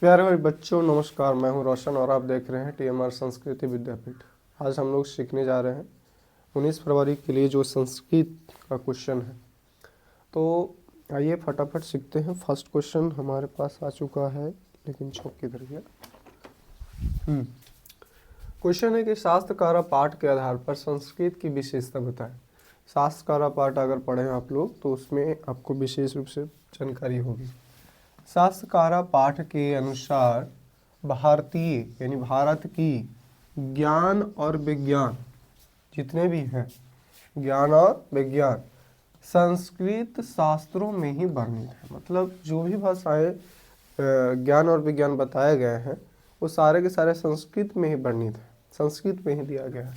प्यारे भाई बच्चों नमस्कार, मैं हूं रोशन और आप देख रहे हैं टीएमआर संस्कृति विद्यापीठ। आज हम लोग सीखने जा रहे हैं 19 फरवरी के लिए जो संस्कृत का क्वेश्चन है। तो आइए फटाफट सीखते हैं। फर्स्ट क्वेश्चन हमारे पास आ चुका है, लेकिन चौक किधर गया। क्वेश्चन है कि शास्त्रकारा पाठ के आधार पर संस्कृत की विशेषता बताएं। शास्त्रकारा पाठ अगर पढ़ें आप लोग तो उसमें आपको विशेष रूप से जानकारी होगी। शास्त्रकारा पाठ के अनुसार भारतीय यानी भारत की ज्ञान और विज्ञान जितने भी हैं, ज्ञान और विज्ञान संस्कृत शास्त्रों में ही वर्णित है। मतलब जो भी भाषाएं ज्ञान और विज्ञान बताए गए हैं वो सारे के सारे संस्कृत में ही वर्णित है, संस्कृत में ही दिया गया है।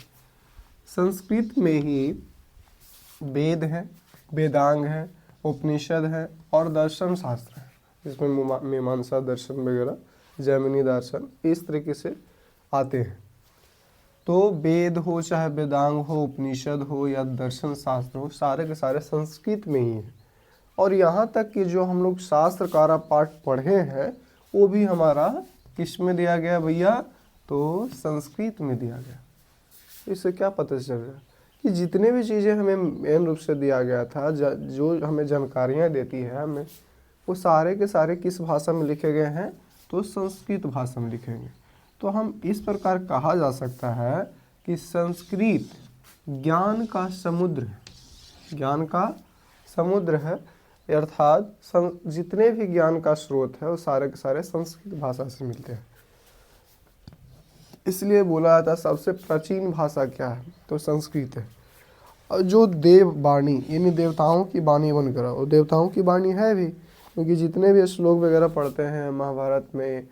संस्कृत में ही वेद है, वेदांग है, उपनिषद है और दर्शन शास्त्र है, जिसमें मीमांसा दर्शन वगैरह, जैमिनी दर्शन इस तरीके से आते हैं। तो वेद हो चाहे वेदांग हो, उपनिषद हो या दर्शन शास्त्र हो, सारे के सारे संस्कृत में ही है। और यहाँ तक कि जो हम लोग शास्त्रकारा पाठ पढ़े हैं वो भी हमारा किस में दिया गया भैया, तो संस्कृत में दिया गया। इससे क्या पता चल रहा है कि जितने भी चीज़ें हमें मेन रूप से दिया गया था, जो हमें जानकारियाँ देती है हमें, वो सारे के सारे किस भाषा में लिखे गए हैं, तो संस्कृत भाषा में लिखेंगे। तो हम इस प्रकार कहा जा सकता है कि संस्कृत ज्ञान का समुद्र है, ज्ञान का समुद्र है। अर्थात जितने भी ज्ञान का स्रोत है वो सारे के सारे संस्कृत भाषा से मिलते हैं। इसलिए बोला जाता है सबसे प्राचीन भाषा क्या है, तो संस्कृत है। और जो देव वाणी यानी देवताओं की वाणी बनकर, वो देवताओं की वाणी है भी, क्योंकि जितने भी श्लोक वगैरह पढ़ते हैं महाभारत में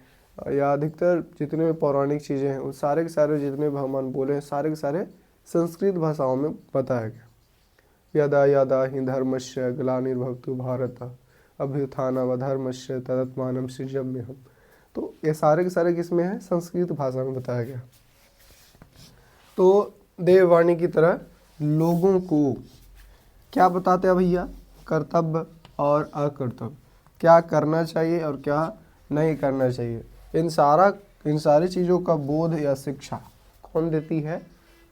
या अधिकतर जितने भी पौराणिक चीज़ें हैं, वो सारे के सारे जितने भगवान बोले हैं सारे के सारे संस्कृत भाषाओं में बताया गया। यदा यदा हि धर्मस्य ग्लानिर्भवतु भारत अभ्युत्थानमधर्मस्य तदात्मानं सृजाम्यहम्। तो ये सारे के सारे किस में है, संस्कृत भाषा में बताया गया। तो देववाणी की तरह लोगों को क्या बताते हैं भैया, कर्तव्य और अकर्तव्य, क्या करना चाहिए और क्या नहीं करना चाहिए, इन सारी चीज़ों का बोध या शिक्षा कौन देती है,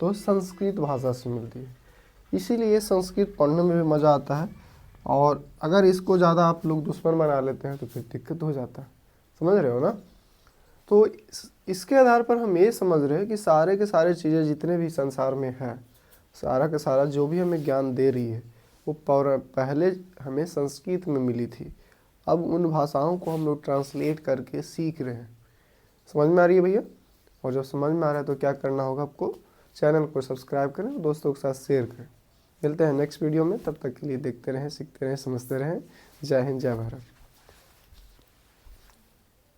तो संस्कृत भाषा से मिलती है। इसीलिए संस्कृत पढ़ने में भी मज़ा आता है। और अगर इसको ज़्यादा आप लोग दुश्मन बना लेते हैं तो फिर दिक्कत हो जाता है, समझ रहे हो ना। तो इसके आधार पर हम ये समझ रहे हैं कि सारे के सारे चीज़ें जितने भी संसार में है, सारा का सारा जो भी हमें ज्ञान दे रही है वो पहले हमें संस्कृत में मिली थी। अब उन भाषाओं को हम लोग ट्रांसलेट करके सीख रहे हैं। समझ में आ रही है भैया। और जब समझ में आ रहा है तो क्या करना होगा, आपको चैनल को सब्सक्राइब करें, दोस्तों के साथ शेयर करें। मिलते हैं नेक्स्ट वीडियो में, तब तक के लिए देखते रहें, सीखते रहें, समझते रहें। जय हिंद, जय भारत।